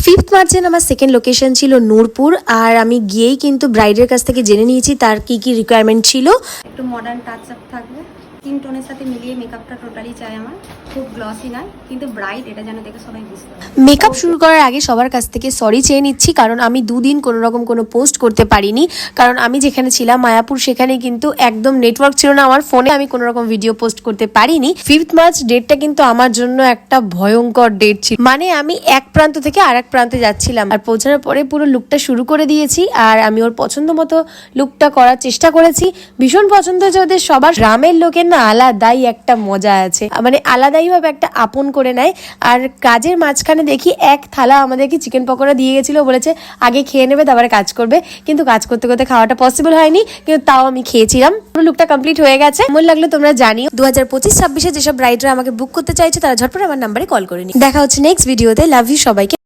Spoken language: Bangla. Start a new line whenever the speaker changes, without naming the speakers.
5th মার্চে আমার সেকেন্ড লোকেশন ছিল নূরপুর, আর আমি গিয়েই কিন্তু ব্রাইডের কাছ থেকে জেনে নিয়েছি তার কি কি রিকোয়ারমেন্ট ছিল।
একটু মডার্ন টাচ আপ থাকবে, স্কিন টোনের সাথে মিলিয়ে মেকআপটা টোটালি চাই আমার, খুব গ্লসি নয় কিন্তু ব্রাইট, এটা যেন দেখে সবাই বুঝতে পারে।
মেকআপ শুরু করার আগে সবার কাছ থেকে সরি চেয়ে নিচ্ছি, কারণ আমি দুদিন কোনো রকম কোনো পোস্ট করতে পারিনি, কারণ আমি যেখানে ছিলাম মায়াপুর সেখানে কিন্তু একদম নেটওয়ার্ক ছিল না আমার ফোনে, আমি কোনো রকম ভিডিও পোস্ট করতে পারিনি। 5th মার্চ ডেটটা কিন্তু আমার জন্য একটা ভয়ঙ্কর ডেট ছিল, মানে আমি এক প্রান্ত থেকে আর এক প্রান্তে যাচ্ছিলাম, আর পৌঁছানোর পরে পুরো লুকটা শুরু করে দিয়েছি, আর আমি ওর পছন্দ মতো লুকটা করার চেষ্টা করেছি। ভীষণ পছন্দ হয়েছে ওদের সবার। গ্রামের লোকের না আলাদাই একটা মজা আছে, মানে আলাদাই ভাবে একটা আপন করে নেয়। আর কাজের মাঝখানে দেখি এক থালা আমাদেরকে চিকেন পকোড়া দিয়ে গেছিল, বলেছে আগে খেয়ে নেবে তারপরে কাজ করবে, কিন্তু কাজ করতে করতে খাওয়াটা পসিবল হয়নি, কিন্তু তাও আমি খেয়েছিলাম। পুরো লুকটা কমপ্লিট হয়ে গেছে। কেমন লাগলো তোমরা জানিও। 2025-26 যেসব ব্রাইডরা আমাকে বুক করতে চাইছে তারা ঝটপট আমার নাম্বারে কল করে নি। দেখা হচ্ছে নেক্সট ভিডিওতে। লাভ ইউ সবাইকে।